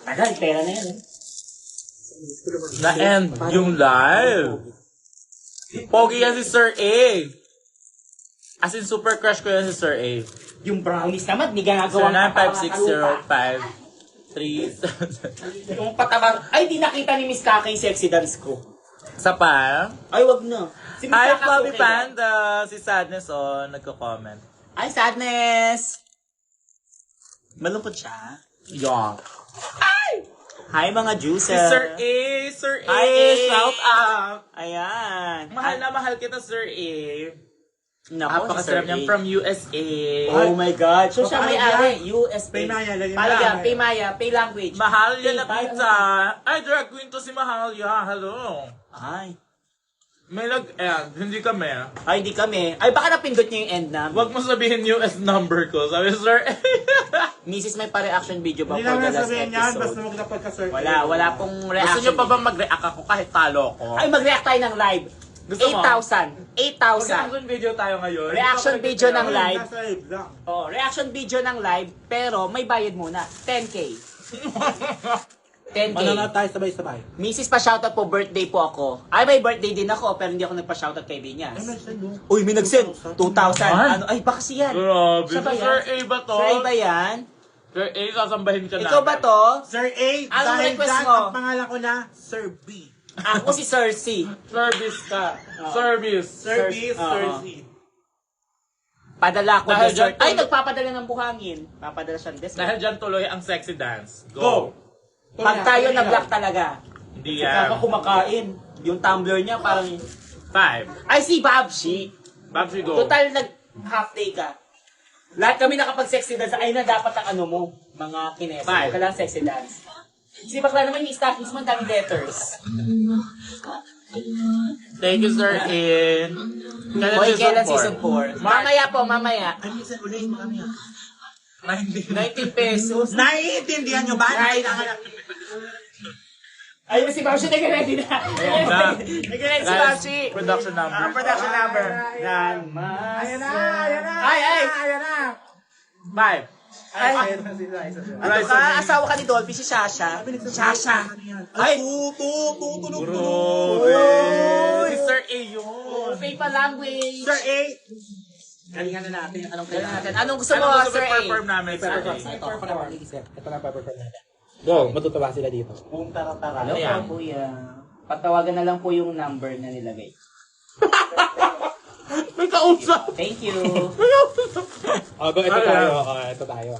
Tagal, pera na yan. Na-end yung live. Pogi yan si Sir A. As in, super crush ko yan si Sir A. Yung brownies naman, di ka Sir nagawa 95605 Yung patabang, ay di nakita ni Miss Kaka yung sexy dance ko. Sa pa? Ay, wag na. Si Miss Hi, Kaka Fluffy okay Panda! Si Sadness, nagko-comment. Ay, Sadness! Malungkot siya. Yeah. Hi, mga Si juicer. Sir A! Sir A! Hi, A. Shout out! Ayan. Mahal na mahal kita, Sir A. Nako, Napakasarap niyan from USA. Oh my God. So siya may Paano ari, USA. Pay Maya, lagyan mo Palagyan, lang. Pay Maya, Pay Language. Mahal yan na Pay pizza. Ay, drag queen to si Mahal. Yeah, hello. Ay. May nag-end. Hindi kami. Ay, di kami. Ay, baka napindot niyo yung end namin. Wag mo sabihin US number ko. Sabi, Sir A. Mrs. may pa-reaction video ba Hindi for the naman last sabihin yan, basta episode? magdapat ka, sir. Wala pong Gusto reaction. niyo pa ba mag-react ako kahit talo ko? Ay, mag-react tayo ng live. Gusto mo? 8,000. 8,000. Mag-reaction video tayo ngayon. Reaction video ng live. Nasa live lang. Oh, reaction video ng live, pero may bayad muna. 10K. 10K. Manana tayo sabay-sabay. Mrs. pa-shoutout po, birthday po ako. Ay, may birthday din ako, pero hindi ako nagpa-shoutout kay Vinyas. Ay, nag-send mo. Uy, may nag-send. 2,000. Ay. Ano? Ay, baka siyan. Grabe. Siya ba yan? Sir A ba to? Sir A ba yan? Sir A, sasambahin ka Ikaw ba to? Sir A, Anong dahil request dyan, mo? ang pangalan ko na, Sir B. Ako si Sir C. Service ka. Service. Sir B, Sir Oo. C. Padala ko Dahil dessert. dyan, Ay, nagpapadala ng buhangin. Papadala siyang dessert. Dahil dyan tuloy ang sexy dance. Go! Pag tayo nag-block talaga. Hindi Kaka yan. kumakain. Yung tumbler niya parang... 5. Ay, si Babshi. Babsi, go. Total nag-half day ka. Lahat kami nakapag-sexy dance. Ay na dapat ang ano mo. Mga kinesa. Five. Huwag ka lang sexy dance. Si bakla naman yung stockings mo, ang daming letters. Thank you, Sir A. Hoy, kailan season 4? Mamaya po, mamaya. Ay, minsan ulit mo kami. 19 pesos. Naiintindihan nyo ba? Right. Ay, si Babshi nag-ready na. Nag-ready si Babshi. Production number. Production number. Nan mas. Ayan na, ayan na. Ay, ay. Ayan na. 5. Ay, ano ka? Asawa ka ni Dolphy, si Shasha. Shasha. Ay, Tutulog. Si Sir A yun. Pay pa language. Sir A. Galingan na natin. Anong kailangan? Anong gusto mo, Ano gusto Sir A? perform namin, Sir A? Ito na paperform natin. Go. Matutuwa sila dito. Boom, tara-tara. Hello Ayan. po, kuya. Patawagan na lang po yung number na nilagay. May kausap. Thank you. Go, ito tayo. Ito tayo.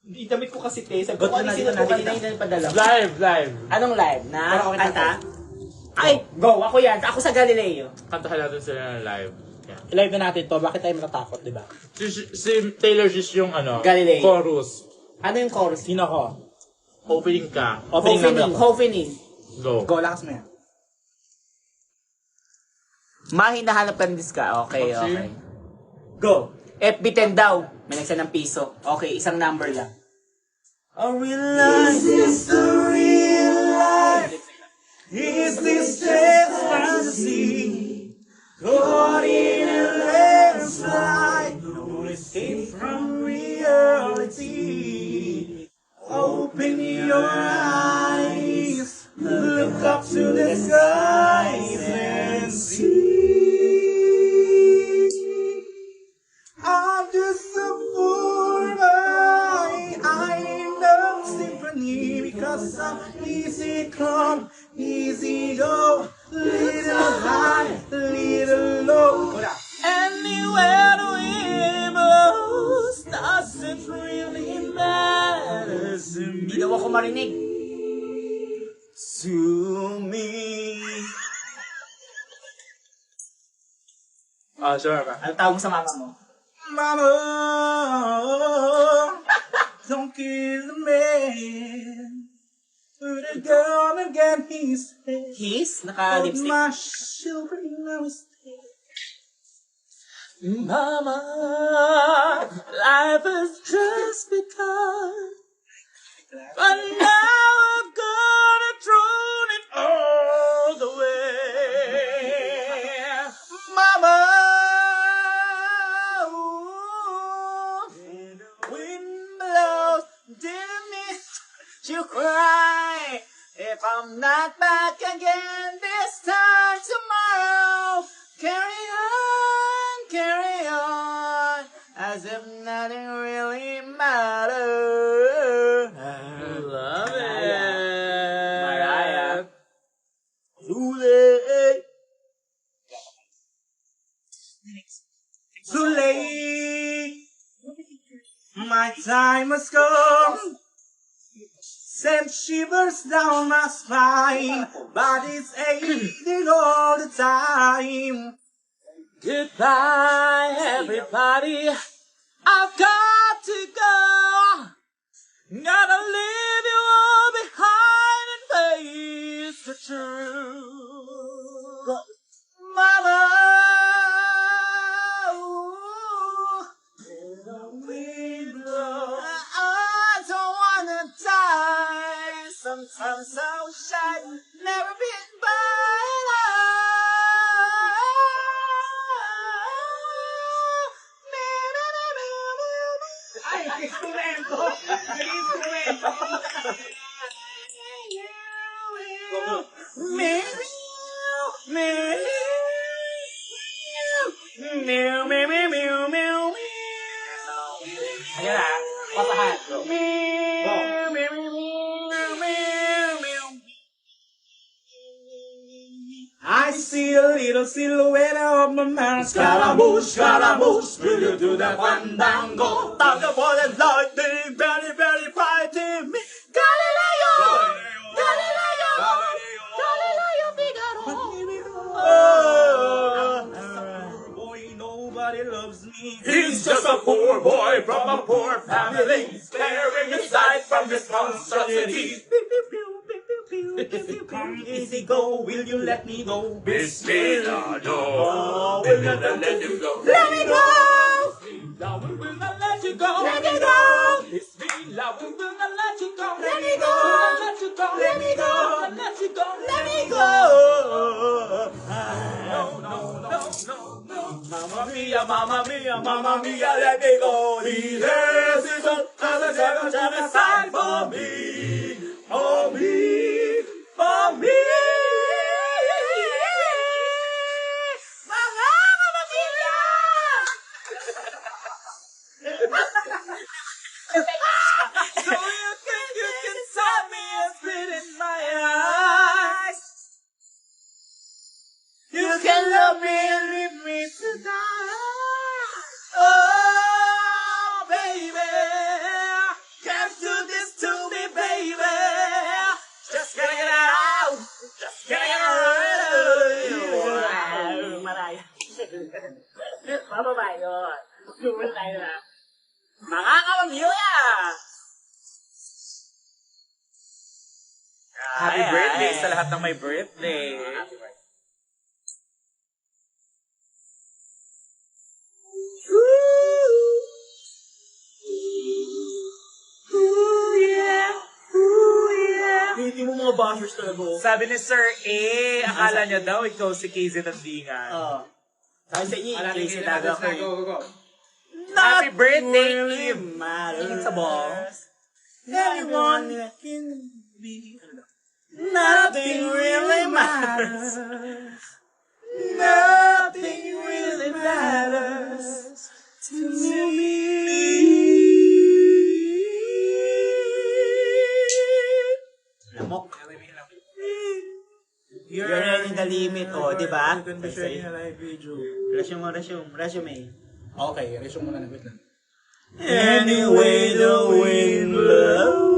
Hindi damit ko kasi, te. Sabi Ba't ko, ano na sino dito po natin kanina yung padala? Live. Anong live? Na Pero okay na kanta? Ay, go. Ako yan. Ako sa Galileo. Kantahan natin sila ng live. Yeah. I-live na natin to. Bakit tayo matatakot, di ba? Si Taylor Swift yung ano, Galileo. chorus. Ano yung chorus? Sino ko? Opening ka. Opening number ako. Hovening. Go. Go, lakas mo yan. Mahinahanap ka ng diska. Okay, Maxi? okay. Go. FB10 daw. May nagsa ng piso. Okay, isang number lang. I realize it's a real life. Is this just fantasy? Caught in a landslide. No escape from reality. Open your eyes. Look up to the skies and see. I'm just a fool, but I know symphony because I'm easy come, easy go, little high, little low. Anywhere the wind blows doesn't really matter to me. Hindi daw ako marinig. To me. Sure. Ano tawag mo sa mama mo? Mama, don't kill the man. Put a gun again, he said. Kiss? Put Naka-lipstick? my children now instead. Mama, life has just begun. But now I'm gonna throw it all the way. Mama, ooh, wind blows, dim mist, you cry if I'm not back again this time tomorrow. Carry on, as if nothing really matters. Love it. Mariah. Too late. Too late. My time has come. Send shivers down my spine. Body's aching all the time. Goodbye, everybody. I've got to go. Gotta leave you all behind and face the truth. Mama, I don't wanna die. Sometimes so shy, never been by ay, instrumento! Nag-instrumento! Ayan na, pasahan. I see a little silhouette of my man. Scaramouche, Scaramouche, will you do that fandango? Thunder, ball, and lightning, very, very frightening me. Galileo! Galileo! Galileo Figaro! Boy, nobody loves me. He's just a poor boy from a poor family, sparing his life from this monstrosity. Come easy go, will you let me go? Bismillah, no, will not let you go. Let me go! Bismillah, we will not let you go. Let me go! Bismillah, we will not let you go. Let me go! Let you go. Let me go! Let you go. Let me go! No, no, no, no, no. Mamma mia, mamma mia, mamma mia, let me go. These hesitant as a devil to decide for me. For me. For me. So you think you can stop me and spit in my eyes? You can love me and leave me to die. Oh, baby, can't do this to me, baby. Just get it out. Just get it out. Mariah. Mababa yun. Tumul tayo na. Makakawang yan! Happy birthday sa lahat ng may birthday. Hindi mo mga bashers talaga. Sabi ni Sir A, akala niya daw ikaw si KZ Tandingan. Oo. Sabi sa inyo, kasi taga ko. Go. Happy birthday, really Eve! matters. Ingin sa ball. Everyone can be. Nothing really matters. Nothing really matters to me. Lamok. You're in the limit, oh, di ba? You can be sharing a live video. Resume. Okay, resume muna na. Wait lang. Anyway, the wind blows.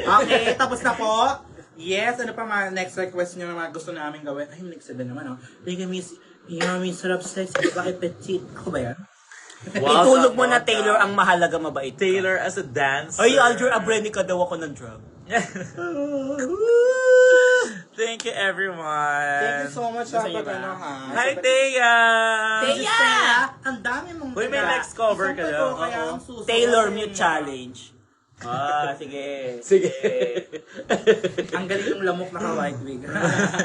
Okay, tapos na po. Yes, ano pa mga next request nyo na mga gusto namin gawin? Ay, next 7 naman, oh. Yummy, sarap sex, bakit petit? Ako ba yan? Itulog mo na Taylor ang mahalaga mabait. Taylor as a dancer. Ay, Aldrin Abrenica daw ako ng drug. Thank you, everyone. Thank you so much sa Gusto niyo ba? pag-ano, ha? Hi, Thea! Thea! Ang dami mong Uy, may next cover ka daw. Kaya ang susunod. Taylor Mute Challenge. Sige. Sige. Ang galing ng lamok naka-white wig.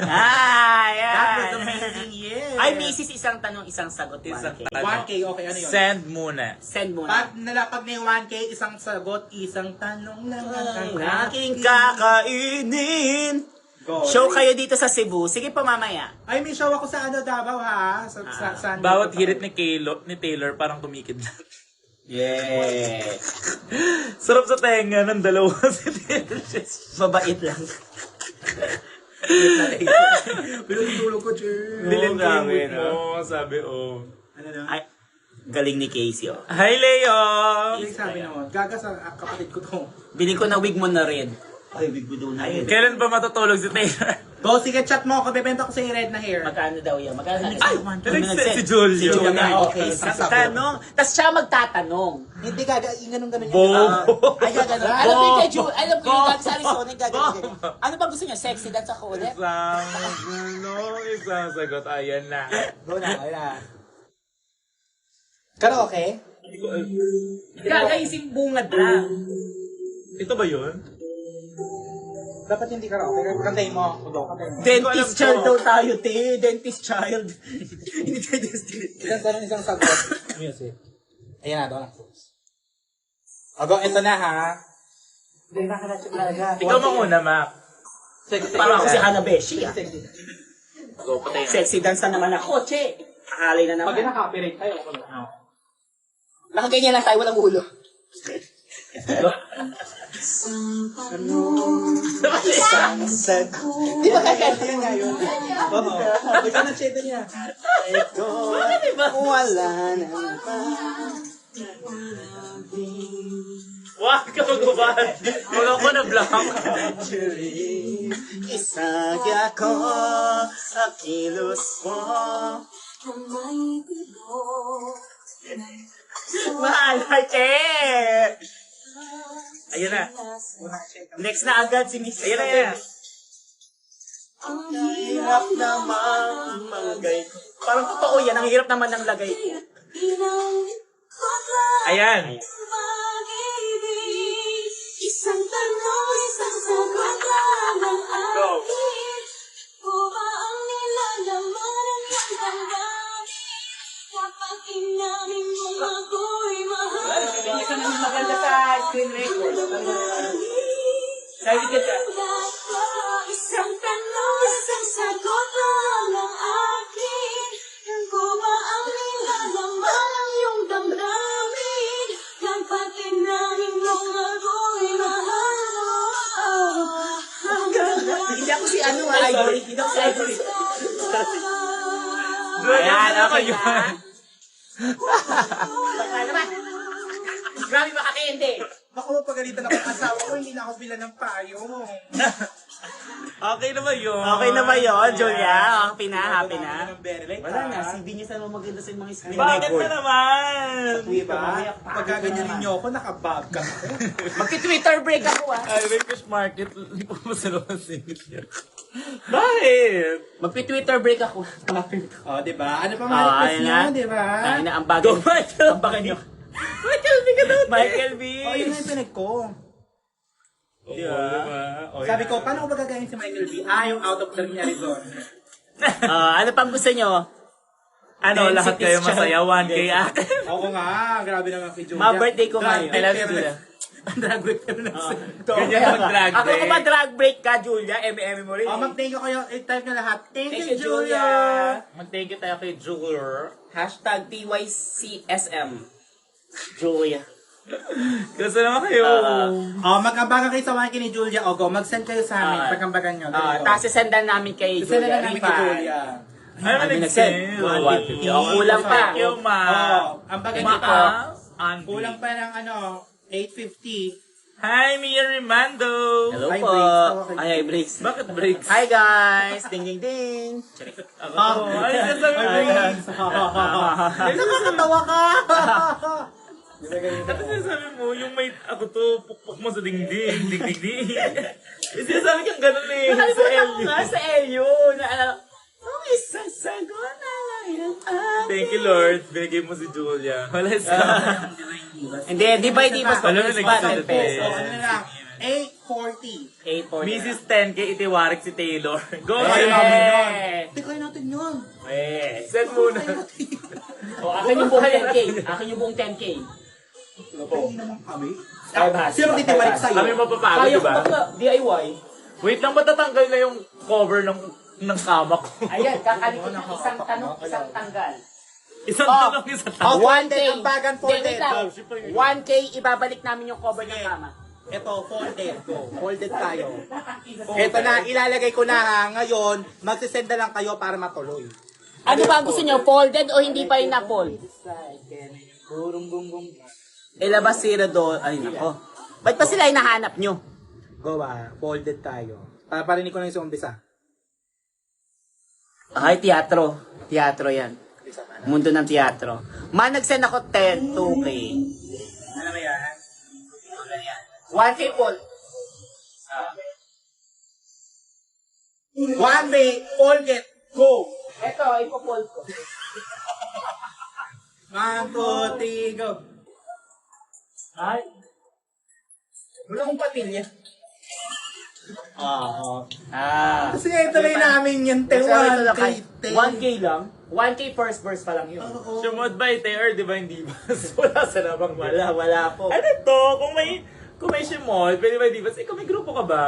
Ay, That was yan. amazing, yes. Ay, misis, isang tanong, isang sagot. Isang 1K. tanong. 1K, okay, ano yun? Send muna. Send mo na. Pag nalapag na yung 1K, isang sagot, isang tanong lang ang Aking kakainin. Go. Show kayo dito sa Cebu. Sige pa mamaya. Ay, may show ako sa Davao, ha? Sa Bawat hirit ni Taylor parang kumikid lang. Yeah. Sarap sa tenga ng dalawa si Taylor. Mabait lang. Pinutulog ko, Jer. Bilin ko yung grabe, wig mo. Sabi, Ano na? Ay, galing ni Casey, oh. Hi, Leo! Yung sabi naman, gaga sa kapatid ko to. Biling ko na wig mo na rin. Ay, wig mo daw na rin. Kailan ba matutulog si Taylor? Go, sige, chat mo ako. Bebenta ko sa red na hair. Magkano daw yan? Magkano na? Ay, si Julio. Si Julio na, Okay, okay. sasagot. Tanong. Tapos siya magtatanong. Hindi gaga, ganun-ganun Bobo. Ay, gagano. Alam mo yung kay Julio, alam mo yung sa Arizona, gagano. Ano ba gusto niya? Sexy dance ako ulit? Isang sagot. Ayan na. Go na, ayun na. Karaoke? Gagaising bungad lang. Ito ba yun? Dapat hindi karaoke. Kantayin mo. Go, kantayin mo. Dentist child daw tayo, te. Dentist child. Hindi tayo dentist. Isang tanong, isang sagot. Music. Ayan na, doon ang close. Go, ito na ha. Hindi na ka na talaga. Ikaw mauna, Mac. Parang ako si Hanabeshi, ah. Go, patay na. Sexy dance na naman ako, che. Akalay na Pag naman. na-copyright tayo, ako na. Nakaganyan lang tayo, walang ulo. Di ba kakanta Yan nga yun. Oo. Ikaw na cheda niya. Wala na ba? Wag ka magubad. Wala ko na blank. Isagya ko sa kilos mo. Mahal, che! Ayan na. Next na agad si Miss. Ayan na yan. Ang hirap naman malagay ko. Parang totoo yan, ang hirap naman ng lagay ko. Ayan. Isang tanong, isang sagot lang ang akin. O ba ang nilalaman ng iyong damdamin? Kapag inamin mo ako'y mahal. Isa na maganda sa screen record. Sabi ka ka. Isang tanong, isang sagot lang ang akin. Ko ba ang nilalaman ng iyong damdamin? Kapag inamin mo ako'y mahal mo. Hindi ako si ano, Ivory. Hindi ako si Ivory. Ayan, okay yun. na. Baka naman. Grabe makakindi. Baka mapagalitan ako ng asawa ko, hindi na ako bilan ng payong. Okay na ba yun? Okay na ba yun, Julia? Happy na, happy na. Like, Wala na, CV niya sana maganda sa mga screen Bakit record. na naman? Diba? Pagka ganyan ninyo ako, nakabag ka. Magti-Twitter break ako, ah. Ay, may fish market. Hindi po masalaw ang singit niya. Bakit? Magti-Twitter break ako. O, diba? Ano pa mga request ayun nyo, na. diba? Ayun na, ang bagay. Ang bagay nyo. Michael B ka daw. Michael B. O, yun na yung pinag ko. Diba? Sabi ko, paano ko ba gagayin si Michael B? Yung out of the Arizona. Ano pang gusto nyo? Ano, lahat kayo masaya. 1K akin. Oo nga, grabe naman kay Julia. Ma-birthday ko ngayon. I love you, Julia. Drag break pero nasa. Ganyan mag-drag Ako break. kung mag-drag break ka, Julia, M&M mo rin. Mag-thank you kayo. I-type nyo lahat. Thank Thank you, you, Julia. Mag-thank you tayo kay Jeweler. Hashtag TYCSM. Julia. Gusto naman kayo. Mag-ambagan kayo sa 1K ni Julia. O, go. Mag-send kayo sa amin. Pag-ambagan nyo. Tapos isendan namin kay Send Julia. na namin kay Julia. Ay, Kami nag-send. 150. Kulang pa. Thank you, ma. Ambagan Ma, nyo pa. Andy. Kulang pa ng 850. Hi, Mia Rimando. Hello Hi, po. Briggs. Tawa kayo. Ay, Briggs. Bakit breaks? Hi guys! Ding ding ding! Ako. Ay, sasabi mo. Nakakatawa ka! Tapos sinasabi mo, yung may ako to, pukpuk mo sa dingding, ding. Sinasabi kang ganun eh. Nakalimutan Sa ko LU. nga sa LU na ano, ang isasagot na lang yan. Thank you, Lord. Binigay mo si Julia. Wala sa Hindi, di ba Divas? Alam mo, Pabilis nag- pa, 10 10 pesos. So, ano na lang? 840. 840. Mrs. 10K, itiwarik si Taylor. Go, Kaya namin yun. Eh! Hindi, kaya natin yun. Eh! Send muna. O, akin yung buong 10K. Akin yung buong 10K. Hindi naman kami. Five Sino magtitiwalik sa'yo? Kami mapapagod, Kaya di ko ba? ba? DIY. Wait lang, matatanggal na yung cover ng kama ko. Ayan, kakalikot ng isang tanong, isang tanggal. Isang Oh. tanong, isang Oh, tanong. 1K. folded, ang bagan folded. Hindi, wait lang. 1K, ibabalik namin yung cover ng kama. Ito, folded. Go. Folded tayo. Ito na, ilalagay ko na ha. Ngayon, magsisend na lang kayo para matuloy. Ano ba ang gusto nyo? Folded o hindi pa rin na-fold? Ilabas si Rado. Ay, nako. Ba't pa sila hinahanap nyo? Go ba? Folded tayo. Para parinig ko na yung sa umpisa. Ay, teatro. Teatro yan. Mundo ng teatro. Nag-send ako 10, 2K. Ano ba yan? 1K Paul. 1 day, folded. Go! Ito, ipo-fold ko. 1, 2, 3, go! Ay. Wala akong patilya. Kasi ito na namin yung 1, 3, 1K lang. 1K first verse pa lang yun. Sumod by Taylor, di ba hindi ba? Wala sa labang Wala po. Ano to? Kung may simod, pwede ba di ba? Ikaw may grupo ka ba?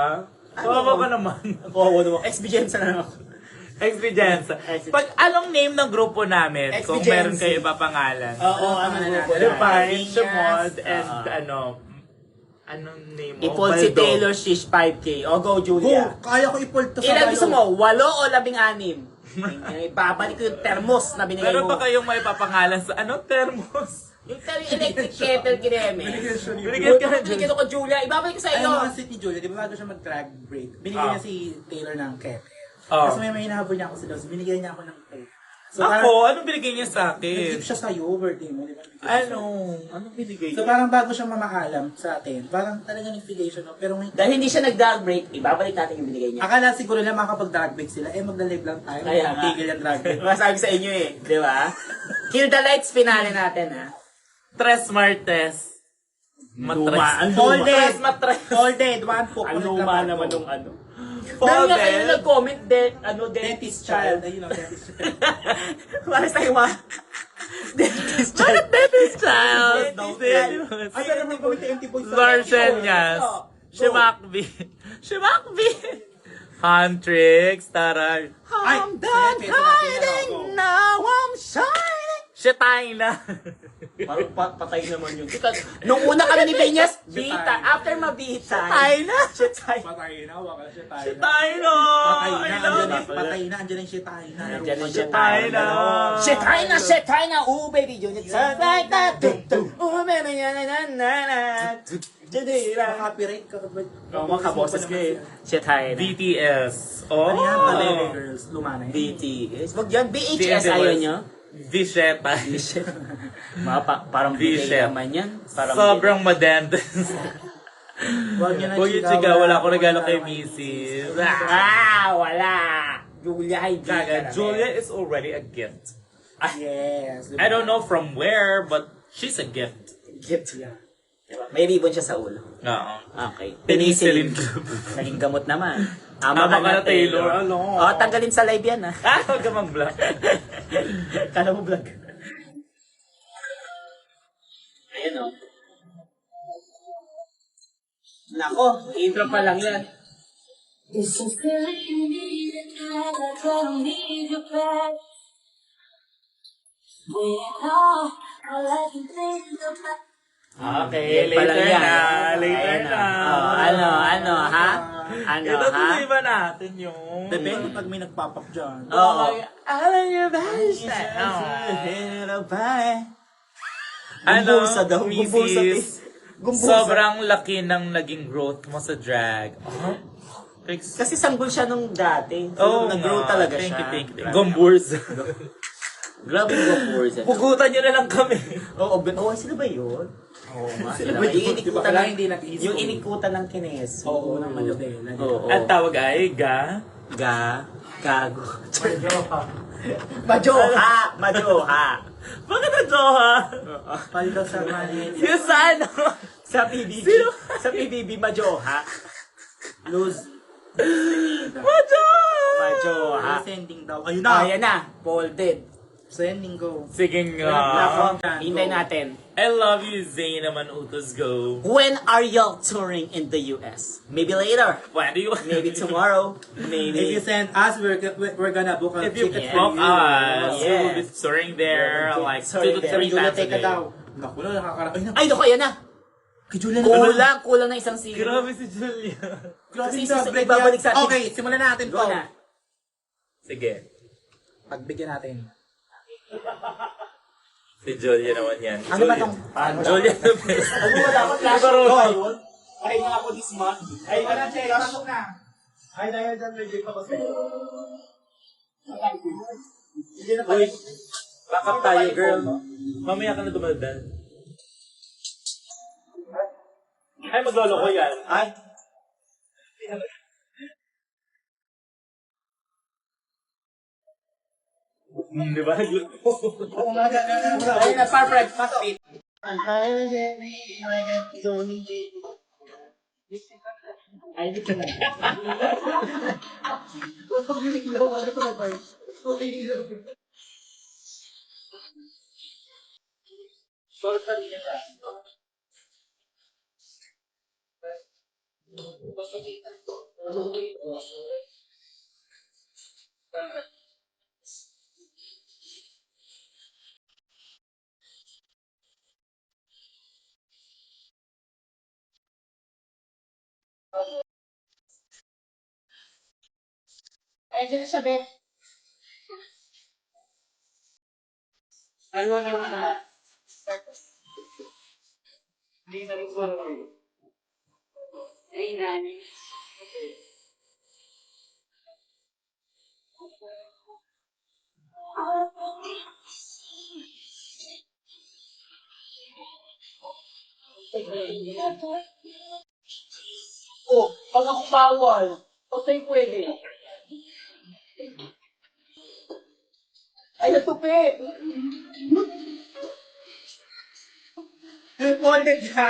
Kawawa ka naman. Oo, naman. Experience na lang ako. Experience. Pag anong name ng grupo namin, kung Experience. meron kayo ipapangalan? Oo, ano na natin. Define, Simod, and anong name mo? I-fold si Baldo. Taylor Shish 5K. O, go, Go! Julia. Kaya ko i-fold to sa Ilan gusto balon. mo? 8 o 16? Ibabalik ko yung thermos na binigay Meron mo. pa kayong may papangalan sa thermos? Yung electric kettle kineme. Binigyan ka na Binigyan ko Julia. Ibabalik ko sa Ayun iyo. naman si Julia, di ba bago siya mag-drag break, binigyan niya si Taylor ng kettle. Oh. Tapos may hinahabol niya ako sa Diyos, binigyan niya ako ng cake. So, Ako, anong binigay niya sa akin? nag-gift siya sa'yo, birthday mo, di ba? Anong binigay So niya? parang bago siyang mamaalam sa atin, parang talaga nagbigay siya, no? Pero may... Dahil hindi siya nag-drag break, ibabalik natin yung binigay niya. Akala siguro na makapag-drag break sila, magla-live lang tayo. Kaya nga. Tigil yung drag break. Masabi sa inyo eh. Di ba? Kill the lights finale natin ha. Tres Martes. Matres. Folded! Tres Matres. Folded! One po. Ang luma naman nung ano. Meron Folded. nga kayo nag-comment, dentist child. Ayun, dentist child. Maris tayo ma. Dentist child. Dentist child. Ay, pero may gawin sa empty voice. Larsenias. Shimakbi. Shimakbi. Huntrix. Taral. Ay, I'm done hiding, now I'm shining. Shetaina. Parang patay naman yun. Nung una kami ni Benyas, bita. After mabita. Shetaina. Shetaina. Patay na, waka siya tayo. Shetaina. Patay na, andyan yung shetaina. Andyan yung Shetaina. Shetaina, Shetaina, ooh baby, yun it's like that. Ooh baby, na na na na na. Jadira. Copyright ka ba? Oh, mga kaboses ko eh. Shetaina. BTS. Ano yan, Oh. Palele Girls, lumana yan. BTS. Wag yan, BHS ayaw nyo. Visheta. Parang Bishop. bigay naman yan. Parang Sobrang madentes. Huwag niyo na Huwag yung chigaw, wala akong regalo kay Mrs. Wala. Julia, hindi ka Gaga, na. Julia is already a gift. Yes. I don't know from where, but she's a gift. Gift yan. May ribbon siya sa ulo. Oo. Okay. Penicillin. Naging gamot naman. Tama ka na, Taylor. Ano? Oh, tanggalin sa live yan, ha? Huwag ka mag-block. Kala mo vlog. Ayan, oh. Nako, intro pa lang yan. It's a feeling you need it, I don't need you back. All I can think about. Okay, Yan pa lang later yan. na. Later Ayan na. Oh, ano, ha? Ano, Ito ha? tuloy ba natin yung... Depende pag may nagpapap dyan. Oo. Alam niyo ba? Gumbulsa daw, gumbulsa, Mrs. Gumbulsa. Sobrang laki ng naging growth mo sa drag. Fix. Kasi sanggol siya nung dati. Oh, nag-grow nga. talaga Thank siya. you, thank you. Gomburza. Grabe yung Gomburza. Pugutan nyo na lang kami. Oo, sila ba yun? Oo nga. Sila Sila ba ba yun? yung Di ba inikutan kailangan ng... hindi nag-iso? Yung inikutan ng kines. Oo, ng Manila. Oo. Ang tawag ay ga. Gago. Majoha. Majoha. Bakit ang Joha? Paldo sa mali. Yung sa ano? Sa PBB. Sa PBB, Majoha. Lose. Majoha. Sending daw. Ayun na. Ayan na. Folded. Sending go. Sige Nako, nga. hintay natin. I love you, Zayn naman utos go. When are y'all touring in the US? Maybe later. When do you... Maybe tomorrow. If Maybe. you send us, we're gonna book a If you ticket book for you. us, we will be Yes. touring there like 2 to 3 Julia, times a take ka day. daw. Naku, nakakara. Ay, Ay, naku, ayan na. kay Julia na. Kulang na isang silo. Grabe si Julia. Kasi Grabe, break ibabalik yan. sa atin. Okay, simulan natin Go to. na. Sige. Pagbigyan natin. Si Julia naman yan. Ano ba tong... Julia the best. Ano ba dapat flash Go. Ay, nga ako this month. Ay, wala, Che. Pasok na. Ay, dahil dyan, may gift ako sa'yo. Hindi na Uy, back up tayo, girl. Mamaya ka na dumaldan. Ay, maglolo ko yan. Ay, Di ba? ay, na perfect. Pasok. Ay, dyan sabi. Ano na? Hindi na rin ko. Ay, nani. Oh, pag ako bawal, patay pwede. Ay, natupi! Wanted ka.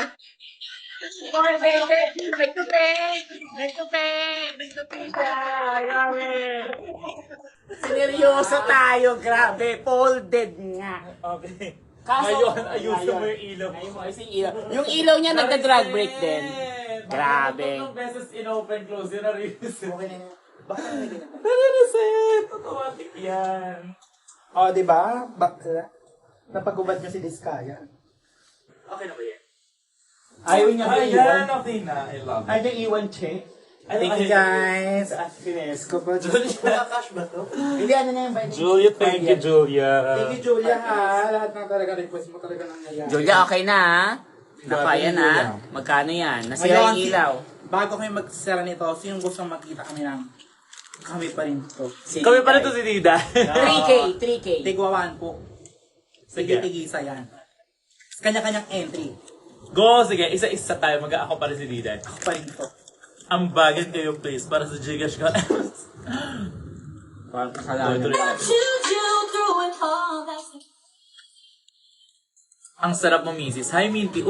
Nagtupi! Nagtupi siya! Grabe! Sineryoso tayo, grabe. Folded nga. Okay. Kaso, Ngayon, ayusin mo yung ilaw. Ngayon mo, ayusin yung ilaw. Yung ilaw niya nagda-drag break din. Grabe. Tatlong beses in-open, close, yun na-reset. Okay na yun. Baka may ginagawa. Na-reset! Automatic yan. O, di ba? Napagubad niyo si Diskaya. Okay na ba yan? Ayaw niya ba iwan? Ayan, okay na. I love it. Ayaw niya iwan, Che. Thank you, guys. Happiness ko pa. Julia. Cash ba to? Hindi, ano na yung bike? Julia, thank you, Julia. Thank you, Julia, ha. Lahat ng talaga request mo talaga nangyayari. Julia, okay na ha? Nakaya na. Julia. Magkano yan? Nasira Ngayon, yung ilaw. Bago kayo magsara nito, sino gusto makita kami ng kami pa rin to? Kami pa rin to si Dida. 3K, 3K. Tigwawan po. Sige. Tigisa yan. Kanya-kanyang entry. Go, sige. Isa-isa tayo. Mag-ako pa rin si Dida. Ako pa rin to. Ang bagay kayo, please. Para sa Gcash ko. Parang kasalanan. Tuloy na. Choose you through it all. That's the Ang sarap mo, misis. Hi, Minty.